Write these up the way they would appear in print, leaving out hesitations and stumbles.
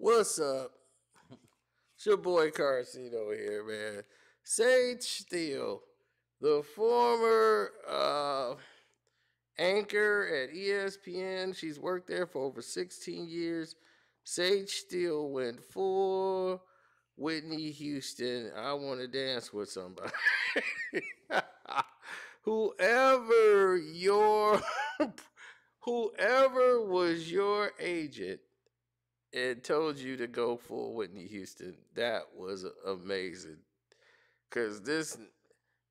What's up? It's your boy Carcino here, man. Sage Steele, the former anchor at ESPN. She's worked there for over 16 years. Sage Steele went full Whitney Houston. I want to dance with somebody. whoever your whoever was your agent and told you to go full Whitney Houston. That was amazing. Cause this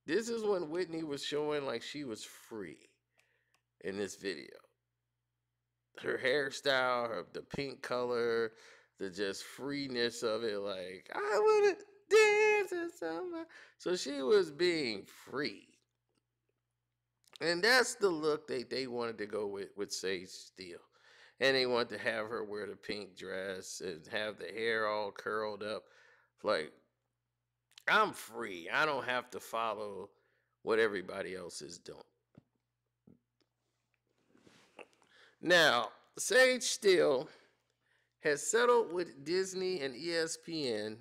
is when Whitney was showing like she was free in this video. Her hairstyle, the pink color, the just freeness of it. Like I wanna dance with somebody. So she was being free. And that's the look they wanted to go with Sage Steele. And they wanted to have her wear the pink dress and have the hair all curled up. Like, I'm free. I don't have to follow what everybody else is doing. Now, Sage Steele has settled with Disney and ESPN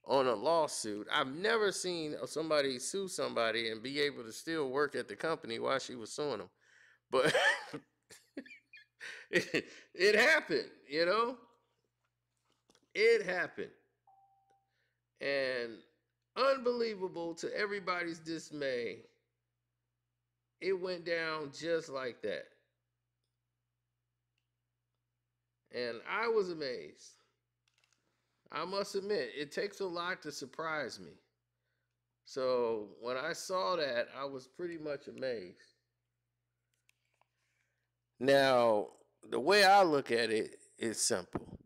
on a lawsuit. I've never seen somebody sue somebody and be able to still work at the company while she was suing them. But it happened, you know? It happened. And unbelievable to everybody's dismay, it went down just like that. And I was amazed. I must admit, it takes a lot to surprise me. So when I saw that, I was pretty much amazed. Now, the way I look at it is simple.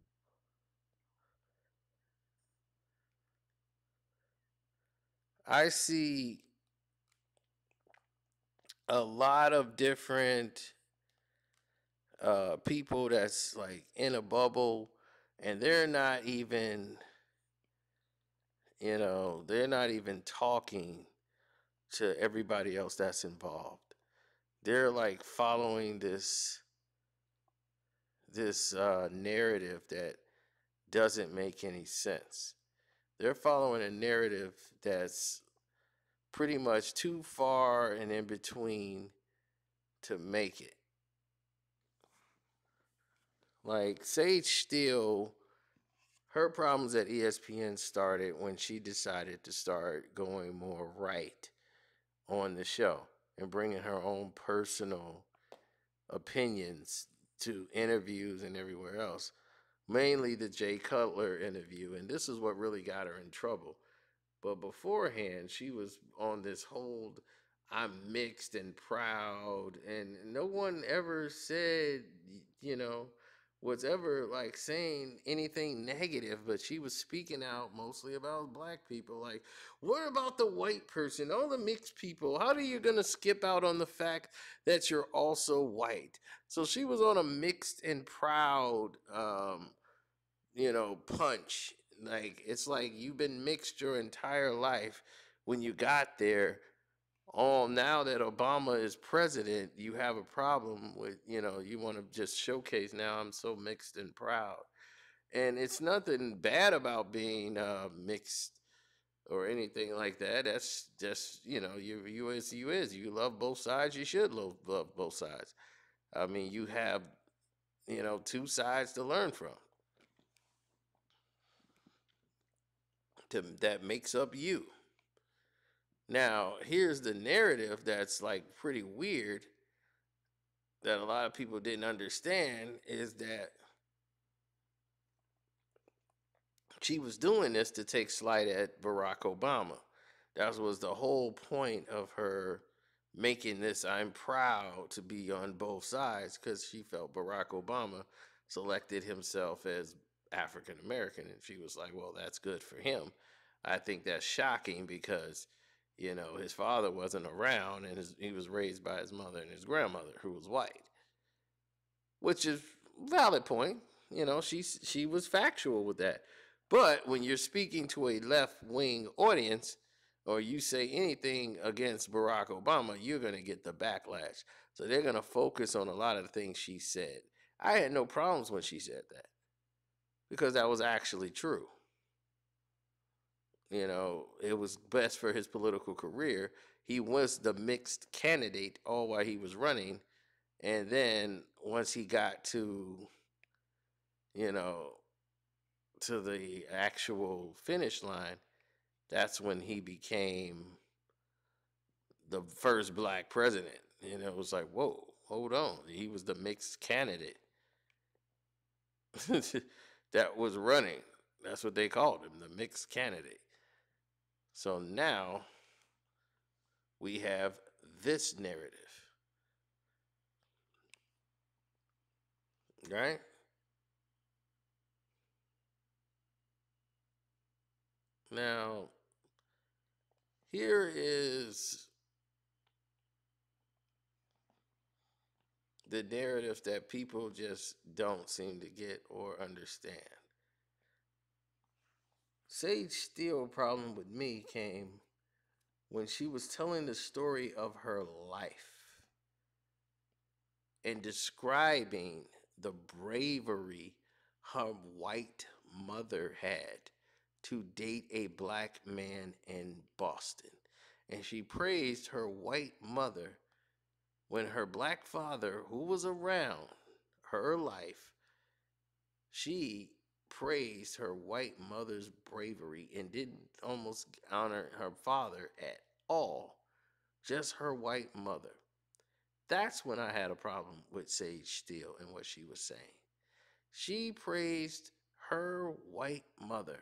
I see a lot of different people that's like in a bubble and they're not even, they're not even talking to everybody else that's involved. They're like following this narrative that doesn't make any sense. They're following a narrative that's pretty much too far and in between to make it. Like Sage Steele, her problems at ESPN started when she decided to start going more right on the show and bringing her own personal opinions to interviews and everywhere else. Mainly the Jay Cutler interview, and this is what really got her in trouble. But beforehand, she was on this whole I'm mixed and proud, and no one ever said, was ever like saying anything negative, but she was speaking out mostly about black people. Like, what about the white person, all the mixed people? How are you going to skip out on the fact that you're also white? So she was on a mixed and proud, punch. Like, it's like you've been mixed your entire life. When you got there, now that Obama is president, you have a problem with, you want to just showcase now I'm so mixed and proud. And it's nothing bad about being mixed or anything like that. That's just, you as you is. You love both sides. You should love both sides. I mean, you have, two sides to learn from. That makes up you. Now, here's the narrative that's like pretty weird that a lot of people didn't understand is that she was doing this to take slight at Barack Obama. That was the whole point of her making this I'm proud to be on both sides because she felt Barack Obama selected himself as African American. And she was like, well, that's good for him. I think that's shocking because, his father wasn't around and he was raised by his mother and his grandmother who was white, which is valid point. She was factual with that. But when you're speaking to a left wing audience or you say anything against Barack Obama, you're going to get the backlash. So they're going to focus on a lot of the things she said. I had no problems when she said that. because that was actually true. It was best for his political career. He was the mixed candidate all while he was running. And then once he got you know, to the actual finish line, that's when he became the first black president. It was like, whoa, hold on. He was the mixed candidate that was running. That's what they called him, the mixed candidate. So now we have this narrative, right? Now, here is the narrative that people just don't seem to get or understand. Sage Steele problem with me came when she was telling the story of her life and describing the bravery her white mother had to date a black man in Boston. And she praised her white mother when her black father, who was around her life, she praised her white mother's bravery and didn't almost honor her father at all, just her white mother. That's when I had a problem with Sage Steele and what she was saying. She praised her white mother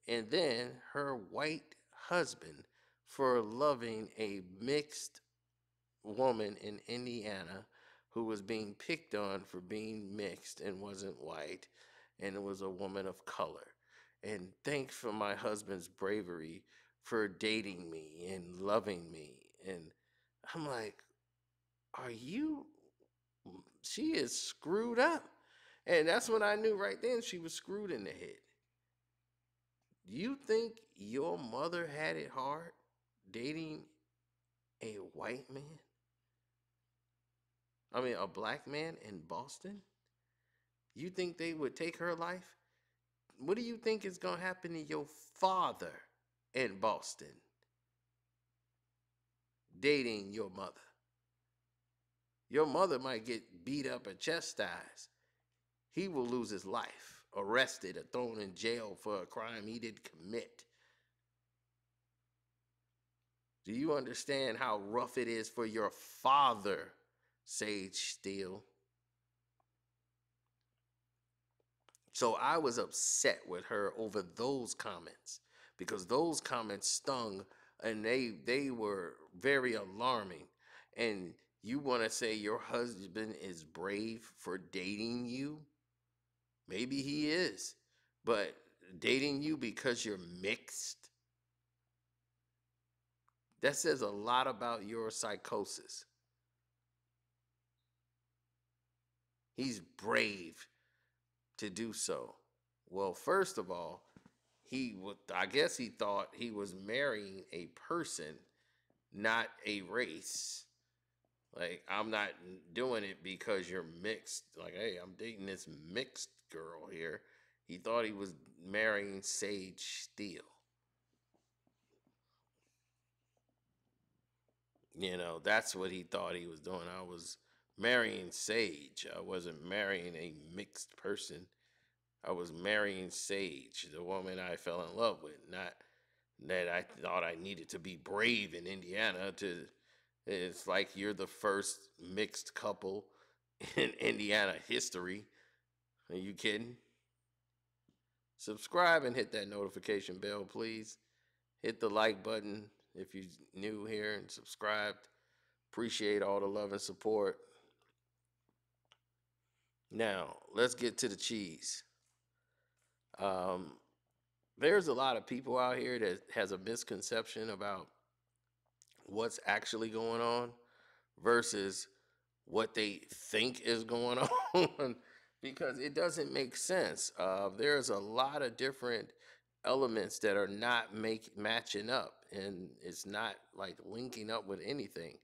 and then her white husband for loving a mixed woman in Indiana who was being picked on for being mixed and wasn't white, and it was a woman of color. And thanks for my husband's bravery for dating me and loving me. And I'm like, are you? She is screwed up. And that's when I knew right then she was screwed in the head. You think your mother had it hard dating a white man? I mean, a black man in Boston? You think they would take her life? What do you think is going to happen to your father in Boston dating your mother? Your mother might get beat up or chastised. He will lose his life, arrested or thrown in jail for a crime he didn't commit. Do you understand how rough it is for your father, Sage Steele? So I was upset with her over those comments because those comments stung and they were very alarming. And you want to say your husband is brave for dating you? Maybe he is. But dating you because you're mixed? That says a lot about your psychosis. He's brave to do so. Well, first of all, I guess he thought he was marrying a person, not a race. Like, I'm not doing it because you're mixed. Like, hey, I'm dating this mixed girl here. He thought he was marrying Sage Steele. That's what he thought he was doing. I was marrying Sage. I wasn't marrying a mixed person. I was marrying Sage, the woman I fell in love with, not that I thought I needed to be brave in Indiana to. It's like you're the first mixed couple in Indiana history. Are you kidding? Subscribe and hit that notification bell, please. Hit the like button if you're new here and subscribed. Appreciate all the love and support. Now, let's get to the cheese. There's a lot of people out here that has a misconception about what's actually going on versus what they think is going on because it doesn't make sense. There's a lot of different elements that are not matching up, and it's not like linking up with anything.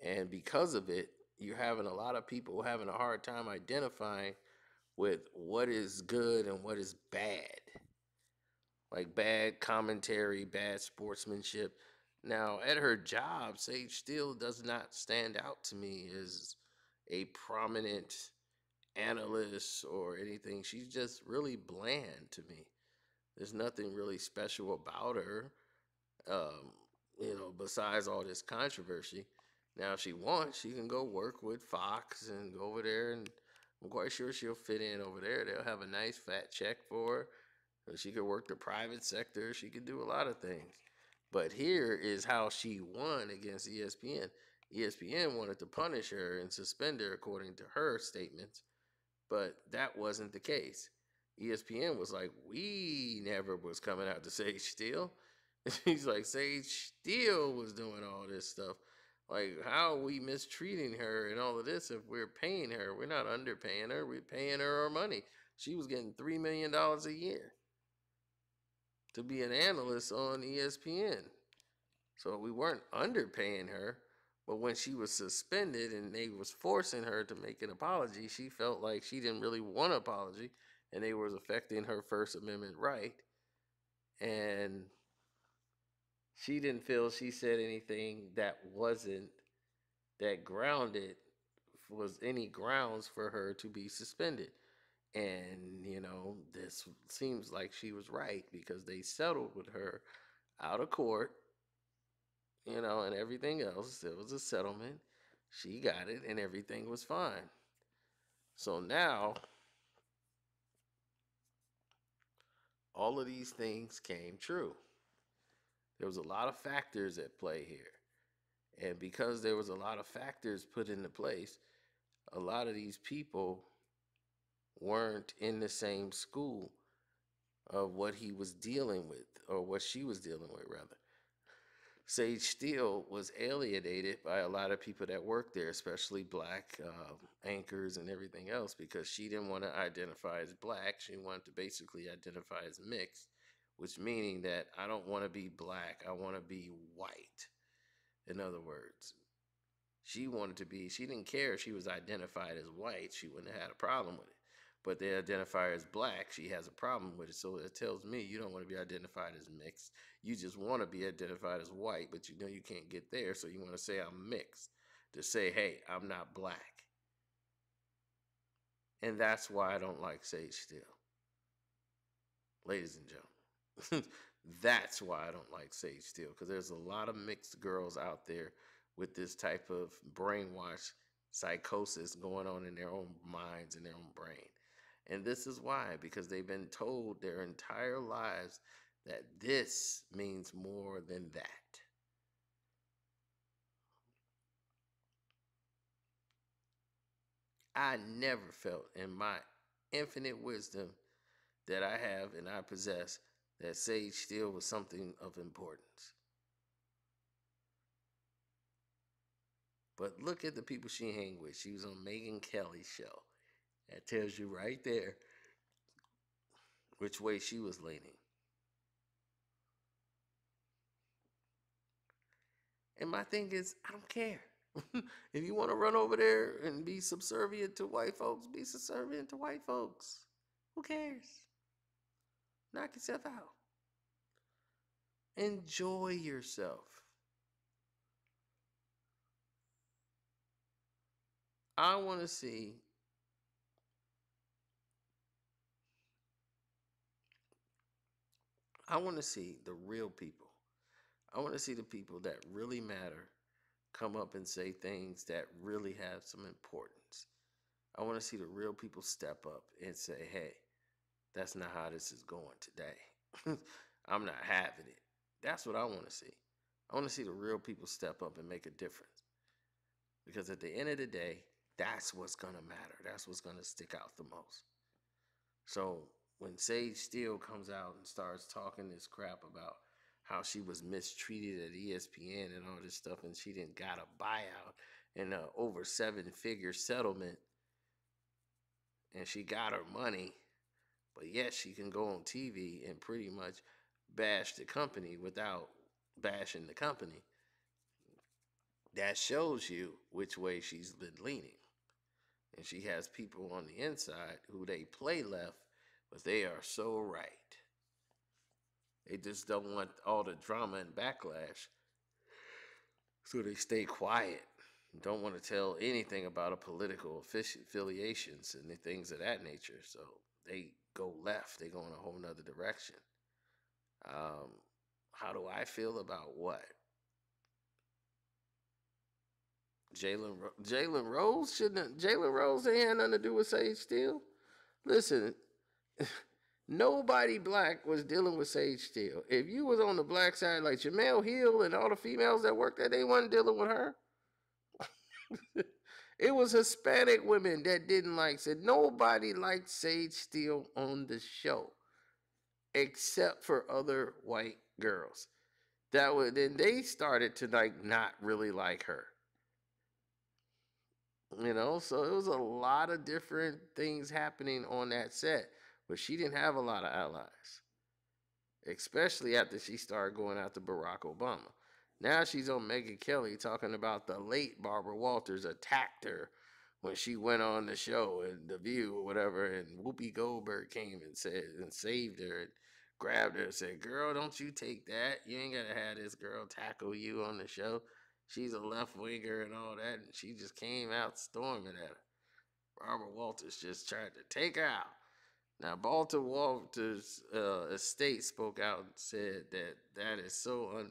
And because of it, you're having a lot of people having a hard time identifying with what is good and what is bad, like bad commentary, bad sportsmanship. Now, at her job, Sage Steele does not stand out to me as a prominent analyst or anything. She's just really bland to me. There's nothing really special about her, um, besides all this controversy. Now, if she wants, she can go work with Fox and go over there, and I'm quite sure she'll fit in over there. They'll have a nice fat check for her. She could work the private sector. She could do a lot of things. But here is how she won against ESPN. ESPN wanted to punish her and suspend her, according to her statements, but that wasn't the case. ESPN was like, we never was coming out to Sage Steele. He's like, Sage Steele was doing all this stuff. Like, how are we mistreating her and all of this if we're paying her? We're not underpaying her. We're paying her our money. She was getting $3 million a year to be an analyst on ESPN. So we weren't underpaying her. But when she was suspended and they was forcing her to make an apology, she felt like she didn't really want an apology, and they was affecting her First Amendment right. And she didn't feel she said anything that wasn't that grounded was any grounds for her to be suspended. And this seems like she was right because they settled with her out of court, and everything else. There was a settlement. She got it, and everything was fine. So now, all of these things came true. There was a lot of factors at play here. And because there was a lot of factors put into place, a lot of these people weren't in the same school of what he was dealing with, or what she was dealing with, rather. Sage Steele was alienated by a lot of people that worked there, especially black anchors and everything else, because she didn't want to identify as black. She wanted to basically identify as mixed, which meaning that I don't want to be black. I want to be white. In other words, she didn't care if she was identified as white. She wouldn't have had a problem with it. But they identify her as black, she has a problem with it. So it tells me you don't want to be identified as mixed. You just want to be identified as white, but you know you can't get there. So you want to say I'm mixed to say, hey, I'm not black. And that's why I don't like Sage Steele. Ladies and gentlemen, that's why I don't like Sage Steele, because there's a lot of mixed girls out there with this type of brainwash psychosis going on in their own minds and their own brain. And this is why, because they've been told their entire lives that this means more than that. I never felt in my infinite wisdom that I have and I possess that Sage Steele was something of importance. But look at the people she hang with. She was on Megyn Kelly's show. That tells you right there which way she was leaning. And my thing is, I don't care. If you want to run over there and be subservient to white folks, be subservient to white folks. Who cares? Knock yourself out. Enjoy yourself. I want to see the real people. I want to see the people that really matter come up and say things that really have some importance. I want to see the real people step up and say, hey, that's not how this is going today. I'm not having it. That's what I want to see. I want to see the real people step up and make a difference. Because at the end of the day, that's what's going to matter. That's what's going to stick out the most. So when Sage Steele comes out and starts talking this crap about how she was mistreated at ESPN and all this stuff, and she didn't got a buyout and a over 7-figure settlement, and she got her money, but yet she can go on TV and pretty much bash the company without bashing the company. That shows you which way she's been leaning. And she has people on the inside who they play left, but they are so right. They just don't want all the drama and backlash, so they stay quiet. Don't want to tell anything about a political affiliations and the things of that nature. So they go left. They go in a whole nother direction. Um, how do I feel about what? Jalen Rose shouldn't. Jalen Rose ain't had nothing to do with Sage Steele. Listen, nobody black was dealing with Sage Steele. If you was on the black side, like Jamel Hill and all the females that worked there, they wasn't dealing with her. It was Hispanic women that didn't like. Said nobody liked Sage Steele on the show, except for other white girls. That would then they started to like not really like her. So it was a lot of different things happening on that set, but she didn't have a lot of allies, especially after she started going after Barack Obama. Now she's on Megyn Kelly talking about the late Barbara Walters attacked her when she went on the show and The View or whatever, and Whoopi Goldberg came and said and saved her and grabbed her and said, "Girl, don't you take that. You ain't gotta have this girl tackle you on the show. She's a left winger and all that." And she just came out storming at her. Barbara Walters just tried to take her out. Now, Walter Walters' estate spoke out and said that that is so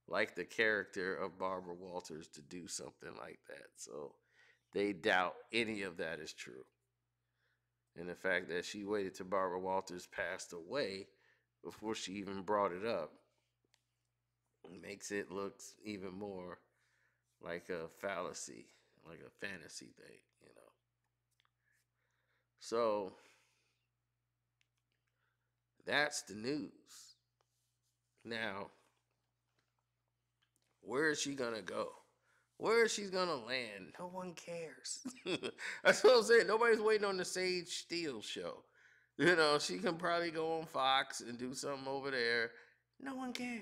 like the character of Barbara Walters to do something like that. So they doubt any of that is true. And the fact that she waited till Barbara Walters passed away before she even brought it up makes it look even more like a fallacy, like a fantasy thing. So that's the news. Now, where is she gonna go? Where is she gonna land? No one cares. That's what I'm saying. Nobody's waiting on the Sage Steele show. She can probably go on Fox and do something over there. No one cares.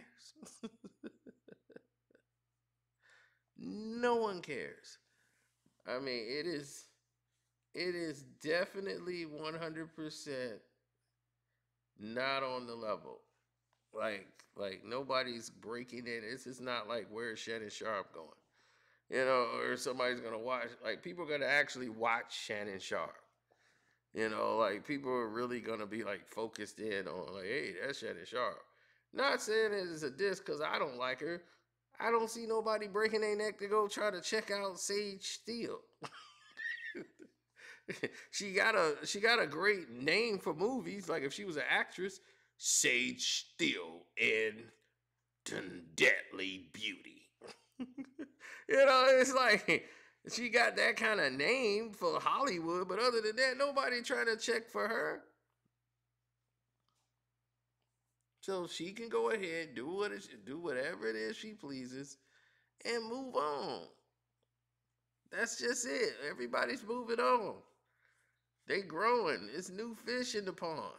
No one cares. I mean, it is definitely 100% not on the level. Like nobody's breaking in. This is not like where's Shannon Sharp going, or somebody's gonna watch. Like people are gonna actually watch Shannon Sharp. Like people are really gonna be like focused in on like, hey, that's Shannon Sharp. Not saying it's a diss because I don't like her. I don't see nobody breaking their neck to go try to check out Sage Steele. she got a great name for movies. Like if she was an actress, Sage Steele in Deadly Beauty. It's like she got that kind of name for Hollywood, but other than that, nobody trying to check for her. So she can go ahead, do whatever it is she pleases, and move on. That's just it. Everybody's moving on. They growing. It's new fish in the pond.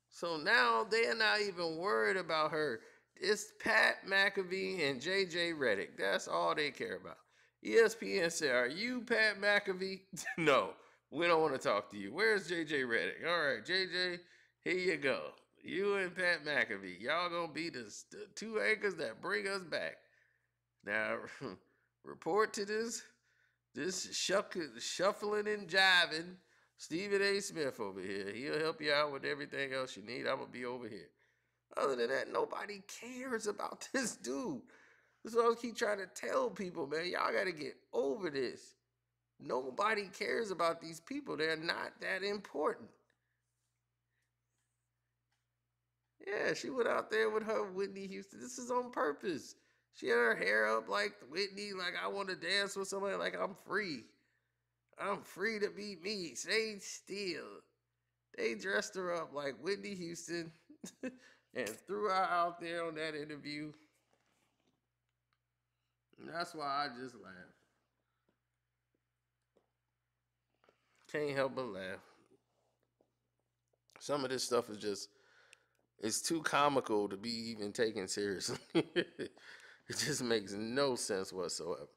So now they're not even worried about her. It's Pat McAfee and JJ Redick. That's all they care about. ESPN said, "Are you Pat McAfee?" No, we don't want to talk to you. Where's JJ Redick? All right, JJ, here you go. You and Pat McAfee. Y'all gonna be the two anchors that bring us back. Now, report to this shuffling and jiving Stephen A. Smith over here. He'll help you out with everything else you need. I'm going to be over here. Other than that, nobody cares about this dude. That's what I keep trying to tell people, man. Y'all got to get over this. Nobody cares about these people. They're not that important. Yeah, she went out there with her Whitney Houston. This is on purpose. She had her hair up like Whitney, like I want to dance with somebody, like I'm free. I'm free to be me. Sage Steele. They dressed her up like Whitney Houston and threw her out there on that interview. And that's why I just laugh. Can't help but laugh. Some of this stuff is just, it's too comical to be even taken seriously. It just makes no sense whatsoever.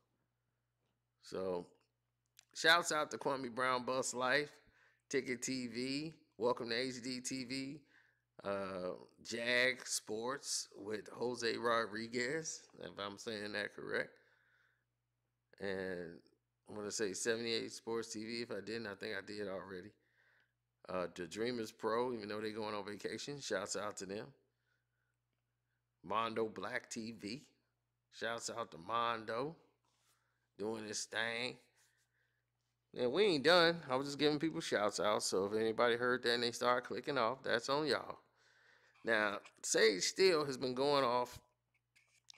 So Shouts out to Kwame Brown Bus Life, Ticket TV, Welcome to HD TV, Jag Sports with Jose Rodriguez, if I'm saying that correct. And I'm going to say 78 Sports TV. If I didn't, I think I did already. The Dreamers Pro, even though they're going on vacation, shouts out to them. Mondo Black TV, shouts out to Mondo, doing his thing. And we ain't done. I was just giving people shouts out. So if anybody heard that and they start clicking off, that's on y'all. Now, Sage Steele has been going off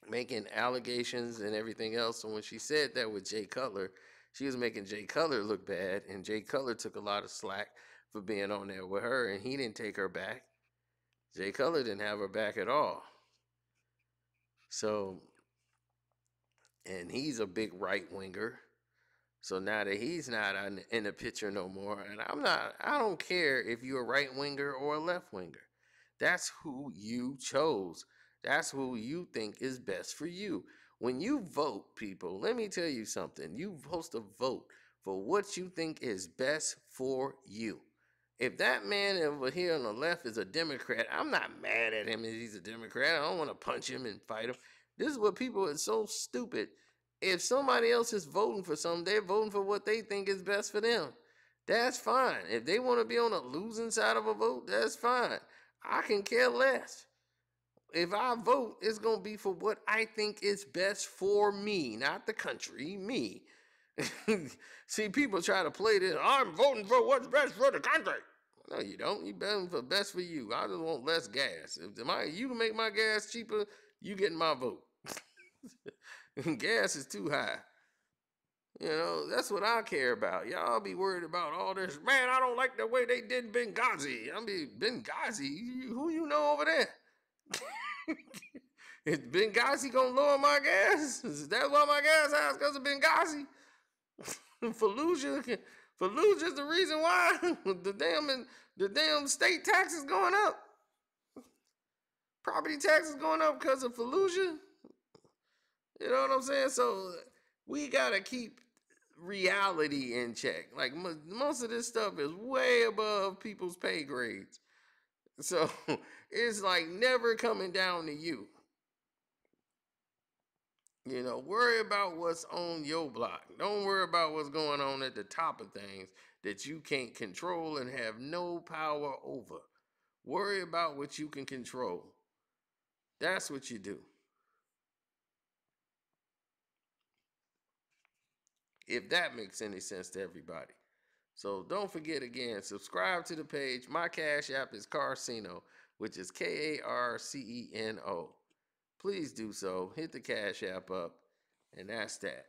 making allegations and everything else. And when she said that with Jay Cutler, she was making Jay Cutler look bad. And Jay Cutler took a lot of slack for being on there with her. And he didn't take her back. Jay Cutler didn't have her back at all. So, and he's a big right winger. So now that he's not in the picture no more, and I don't care if you're a right winger or a left winger. That's who you chose. That's who you think is best for you. When you vote, people, let me tell you something. You're supposed to vote for what you think is best for you. If that man over here on the left is a Democrat, I'm not mad at him if he's a Democrat. I don't want to punch him and fight him. This is what people are so stupid. If somebody else is voting for something, they're voting for what they think is best for them. That's fine. If they want to be on the losing side of a vote, that's fine. I can care less. If I vote, it's going to be for what I think is best for me, not the country, me. See, people try to play this, I'm voting for what's best for the country. No, you don't. You voting for best for you. I just want less gas. If you to make my gas cheaper, you getting my vote. Gas is too high. You know, that's what I care about. Y'all be worried about all this. Man, I don't like the way they did Benghazi. I mean, Benghazi? Who you know over there? Is Benghazi gonna lower my gas? Is that why my gas high? Because of Benghazi? Fallujah's the reason why the damn state tax is going up. Property tax is going up because of Fallujah. You know what I'm saying? So we gotta keep reality in check. Like most of this stuff is way above people's pay grades. So it's like never coming down to you. You know, worry about what's on your block. Don't worry about what's going on at the top of things that you can't control and have no power over. Worry about what you can control. That's what you do. If that makes any sense to everybody. So don't forget again, subscribe to the page. My Cash App is Carceno, which is Karceno. Please do so. Hit the Cash App up, and that's that.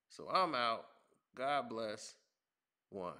So I'm out. God bless. One.